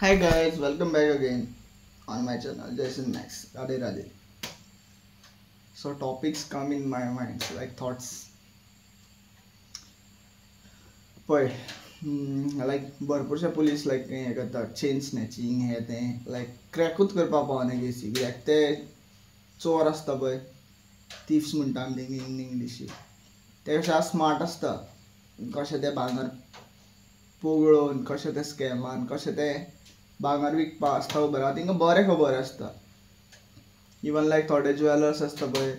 Hi guys, welcome back again on my channel Jason Max. Radhe Radhe. So topics come in my mind like thoughts. पळय लायक भरपूरशे police लायक हें करतात chain snatching हें तें लायक क्रॅकूच करपाक पावना केसी कित्याक ते चोर आसता पळय थिफ्स म्हणटा आमी तेंगे इन इंग्लिशीन ते कशे स्मार्ट आसता कशें ते भांगर पोगळोवन कशें ते स्कॅमान कशें ते भांगर विकपा आसता खबर आहा तेंकां बरें खबर आसता इवन लायक थोडे ज्वेलर्स आसता पळय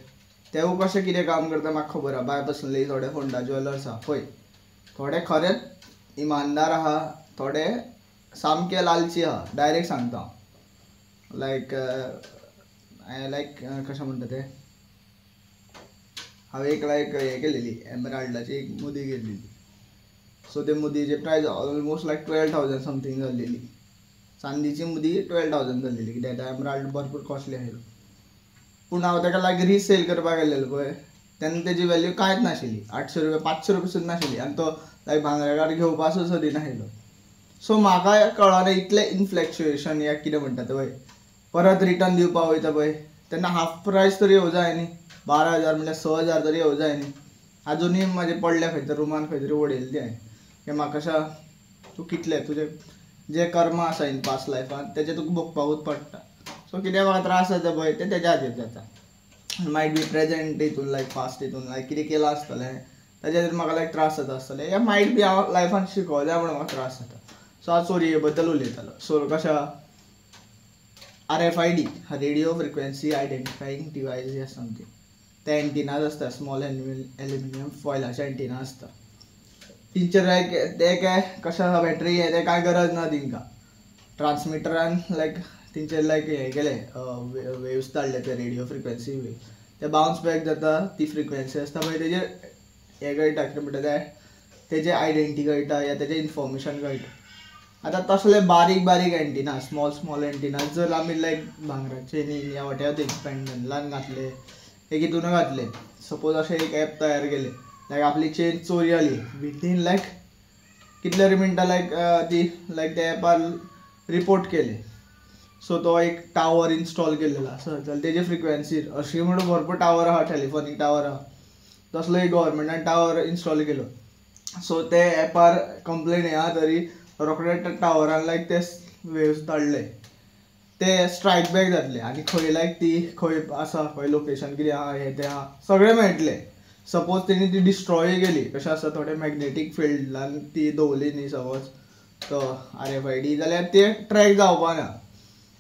तेवूय कशें कितें काम करता म्हाका खबर आहा बाय पर्सनली थोडे फोंडा ज्वेलर्स आहा पळय थोडे खरेंच इमानदार आहा थोडे सामके लालची आहा डायरेक्ट सांगता लायक कशें म्हणटा ते हांवें एक लायक हें केलेली एमराल्डाची एक मुदी घेतलेली सो ते मुदीची प्रायस ऑलमोस्ट लायक 12,000 समथींग जाल्लेली चांदीची मुदी 12,000 जाल्लेली कित्याक एमराल्ड भरपूर कॉस्टली आशिल्लो पूण हांव ताका लायक रिसेल करपाक गेल्लेलो पळय तेन्ना तेजी व्हॅल्यू कांयच नाशिल्ली 800 रुपया 500 रुपया सुद्दां नाशिल्ली आनी तो लायक भांगराकार घेवपा सुद्दां दिनाशिल्लो सो म्हाका कळना इतलें इन्फ्लॅक्च्युएशन या कितें म्हणटा ते पळय परत रिटर्न दिवपाक वयता पळय तेन्ना हाफ प्रायस तरी येवं जाय न्ही 12,000 म्हणल्यार 6,000 तरी येवं जाय न्ही आजुनूय म्हाजे पडल्या खंय तरी रुमान खंय तरी उडयले ते हांवें की म्हाका अशें तूं कितलें तुजें जे कर्म आसा इन पास्ट लायफान तेजें तुका भोगपाकूच पडटा सो कितें म्हाका त्रास जाता पळय ते तेज्या खातीर जाता मायट बी प्रेजेंट हितून लायक पास्ट हितून लायक कितें केलां आसतलें तेज्या खातीर म्हाका लायक त्रास जाता आसतले या मायट बी हांव लायफान शिकोवल्या म्हणून म्हाका त्रास जाता सो हांव चोरये बद्दल उलयतालो सो कशें RFID रेडियो फ्रिक्वेन्सी आयडेंटिफायींग डिवायस या समथींग ते एंटिनाज आसता स्मॉल एल्युमिनियम फॉयलाचे एंटिना आसता तेंचेर लायक ते काय कशें आसा बॅटरी हे ते कांय गरज ना तेंकां ट्रान्समिटरान लायक तेंचेर लायक हें केलें वेव्स धाडले ते रेडियो फ्रिक्वेन्सी वेव्स ते बाउन्स बॅक जाता ती फ्रिक्वेन्सी आसता पळय तेजेर हें कळटा कितें म्हणटा ते तेजें आयडेंटिटी कळटा या तेजें इन्फॉर्मेशन कळटा आतां तसले बारीक बारीक एंटिना स्मॉल एंटिना जर आमी लायक भांगराचे न्ही या वॉटेवर थिंग्स पेंडंटलान घातले एक हितून घातले सपोज अशें एक एप तयार केलें लायक आपली चेन चोरी जाली विथीन लायक कितले मिनटां लायक ती लायक त्या एपार रिपोर्ट केले सो तो एक टावर इन्स्टॉल केल्लो आसा जाल्यार तेजे फ्रिक्वेन्सीर अशी म्हणून भरपूर टावर आहा टॅलिफोनीक टावर आहा तसलो एक गव्हर्मेंटान टावर इन्स्टॉल केलो सो ते एपार कंप्लेन येया तरी रोखडे टावरान लायक ते वेव्स धाडले ते स्ट्रायक बॅक जातले आनी खंय लायक ती खंय आसा खंय लोकेशन कितें आहा हें तें आहा सगळें मेळटलें सपोज तेणी ती डिस्ट्रॉय केली कशें आसा थोडे मॅग्नेटीक फिल्डान ती दवरली न्ही सपोज तो RFID जाल्यार ते ट्रॅक जावपा ना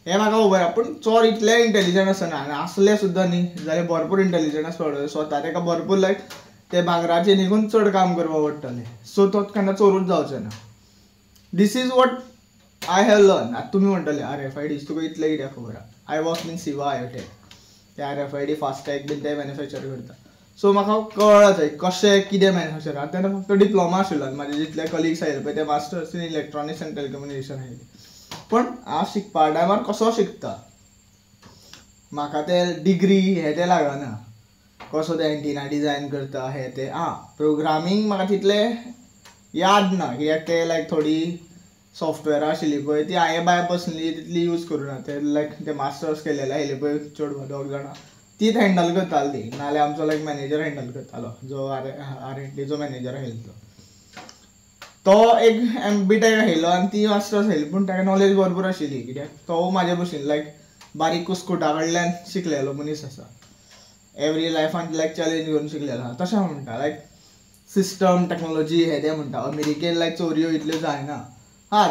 हें म्हाका खबर आहा पूण चोर इतले इंटेलिजंट आसना आनी आसले सुद्दां न्ही जाल्यार भरपूर इंटेलिजंट आसपाक स्वता ताका भरपूर लायक ते भांगराचे न्हिकून चड काम करपाक पडटलें सो तो केन्ना चोरूच जावचो ना this is what I have learn आतां तुमी म्हणटले RFID तुका इतलें कित्याक खबर आहा आय वॉक इन सिवा आयोटेक ते RFID फास्टॅग बीन ते मॅन्युफॅक्चर करता सो म्हाका कळ्ळा थंय कशें कितें मॅन्युफॅक्चर आहा तेन्ना फक्त डिप्लोमा आशिल्लो आनी म्हाजे जितले कलिग्स आयले पळय ते masters in electronics and telecommunication आयले पण हांव शिकपा टायमार कसो शिकता म्हाका ते डिग्री हे ते लागना कसो ते एंटिना डिजायन करता हे ते प्रोग्रामींग म्हाका तितलें याद ना कित्याक ते लायक थोडी सॉफ्टवॅरां आशिल्ली पळय ती हांवें बाय पर्सनली तितली यूज करूना ते लायक ते मास्टर्स केलेले आयले पळय चेडवां दोग जाणां तीच हँडल करताली ती नाल्यार आमचो लायक मॅनेजर हँडल करतालो जो R&Dचो मॅनेजर आशिल्लो तो एक MBTech आशिल्लो आनी ती मास्टर्स आशिल्ली पूण ताका नॉलेज भरपूर आशिल्ली कित्याक तो म्हाजे भशेन लायक बारीक कुस्कुटा कडल्यान शिकलेलो मनीस आसा एवरी लायफान लायक चॅलेंज घेवन शिकलेलो आहा तशें हांव म्हणटा लायक सिस्टम टॅक्नोलॉजी हे ते म्हणटा अमेरिकेन लायक चोरयो इतल्यो जायना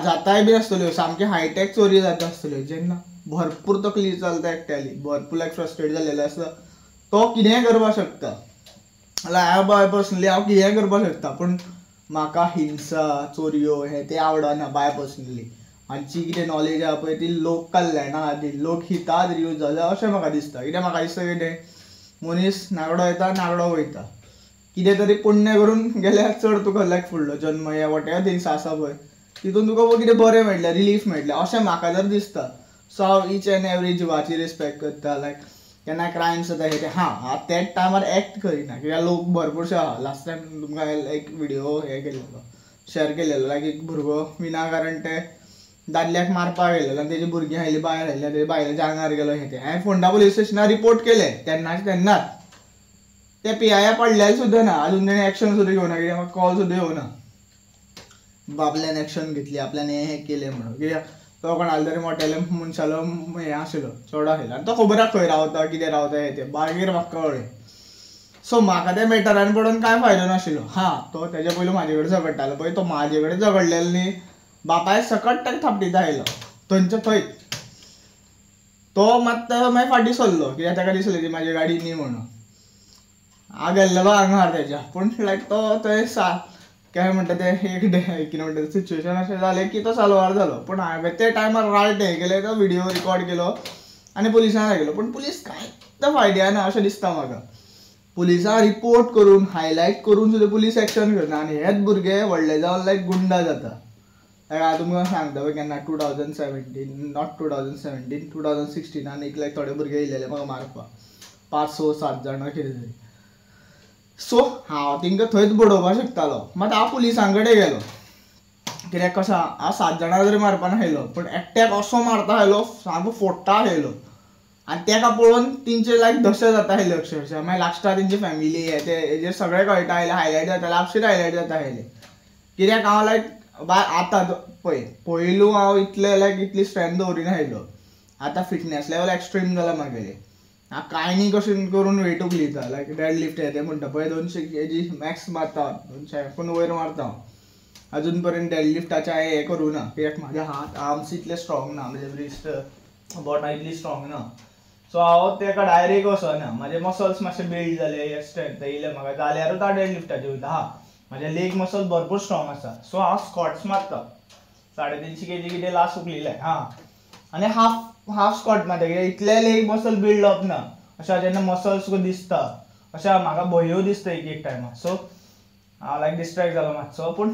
जाताय बी आसतल्यो सामके हायटॅक चोरी जाता आसतल्यो जेन्ना भरपूर तकली चलता एकट्याली भरपूर लायक फ्रस्ट्रेट जाल्लेलो आसता तो कितेंय करपाक शकता लायक हांव बाय पर्सनली हांव कितेंय करपाक शकता पूण म्हाका हिंसा चोरयो हे ते आवडना बाय पर्सनली आनी जी कितें नॉलेज आहा पळय ती लोक कल्याणा खातीर लोक हिता खातीर यूज जाता अशें म्हाका दिसता कित्याक म्हाका दिसता कितें मनीस नागडो येता नागडो वयता कितें तरी पुण्य करून गेल्यार चड तुका लायक फुडलो जन्म या वॉटेवर थिंग्स आसा पळय तितून तुका कितें बरें मेळटलें रिलीफ मेळटलें अशें म्हाका जर दिसता सो हांव ईच एंड एवरी जिवाची रिस्पेक्ट करता लायक केन्ना क्रायम्स जाता हे ते हांव तेच टायमार एक्ट करिना कित्याक लोक भरपूरशे आहा लास्ट टायम तुमकां एक व्हिडियो हे केल्लेलो शेअर केल्लेलो लायक एक भुरगो विनाकारण ते दादल्याक मारपाक गेलो आनी तेजी भुरगीं आयली भायर आयली तेजे बायलेच्या आंगार गेलो हें तें हांवें फोंडा पुलीस स्टेशनार रिपोर्ट केलें तेन्नाच ते PIया पडलेले सुद्दां ना अजून तेणें एक्शन सुद्दां घेवना कित्याक म्हाका कॉल सुद्दां येवना बाबल्यान एक्शन घेतली आपल्यान हें केलें म्हणून कित्याक तो कोणालो तरी मोठेले मनशालो हें आशिल्लो चोडो आशिल्लो आनी तो खबर आसा खंय रावता कितें रावता हें तें मागीर म्हाका कळ्ळें सो म्हाका त्या मॅटरान पडून कांय फायदो नाशिल्लो तो तेज्या पयलीं म्हाजे कडेन झगडटालो पळय तो म्हाजे कडेन झगडलेलो न्ही बापाय सकट ताका थापटीत आयलो थंयच्या थंय तो मात मागीर फाटीं सरलो कित्याक ताका दिसलें की म्हाजी गाडी न्ही म्हणून हांव गेल्लेलो आंगार तेज्या पूण लायक तो थंय काय म्हणटा ते एक कितें म्हणटा सिच्युएशन अशें जालें की तो साल्वार जालो पूण हांवें ते टायमार रायट हें केलें तो व्हिडियो रिकॉर्ड केलो आनी पुलिसांक दाखयलो पूण पुलीस कांयच फायद्या ना अशें दिसता म्हाका पुलिसांक रिपोर्ट करून हायलायट करून सुद्दां पुलीस एक्शन घेना आनी हेच भुरगे व्हडले जावन लायक गुंडा जाता हांव तुमकां सांगता पळय केन्ना 2017 नॉट 2017 2016 एक लायक थोडे भुरगे येयलेले म्हाका मारपाक 5 6 7 जाणां कितें तरी सो हांव तेंकां थंयच बडोवपाक शकतालो मात हांव पुलिसां कडेन गेलो कित्याक कशें हांव 7 जाणां जरी मारपाना आयलो पूण एकट्याक असो मारता आयलो सामको फोडटा आयलो आनी ताका पळोवन तेंचे लायक दशा जाता आयले अक्षरशः मागीर लास्टाक तेंची फॅमिली हेजेर सगळें कळटा आयलें हायलायट जाता लापशीत हायलायट जाता आयलें कित्याक हांव लायक आतां पळय पयलू हांव इतलें लायक इतली स्ट्रेंथ दवरिना आयलो आतां फिटनेस लेवल एक्स्ट्रीम जाला म्हागेलें हांव कांय न्ही कशें करून वेट उखलिता लायक डेड लिफ्ट हें तें म्हणटा पळय 200 kg मॅक्स मारता 200 वयर मारता हांव अजून पर्यंत डेड लिफ्टाचें हांवें हें करूं ना कित्याक म्हाजे हात आर्म्स इतले स्ट्रॉंग ना म्हणजे ब्रिस्ट बोटां इतली स्ट्रॉंग ना सो हांव तेका डायरेक्ट वचना म्हाजे मसल्स मातशे बिल्ड जाले स्ट्रेंथ येयले म्हाका जाल्यारूच हांव डेड लिफ्टाचेर वयता म्हाजे लेग मसल्स भरपूर स्ट्रॉंग आसा सो हांव स्कॉट्स मारता 350 kg कितें लास्ट उखलिल्लें आनी हाफ स्कॉट मारता कित्याक इतले लेग मसल बिल्ड अप ना अशें जेन्ना मसल्स दिसता अशें म्हाका भंयो दिसता एक टायमार सो हांव लायक डिस्ट्रॅक्ट जालो मातसो पूण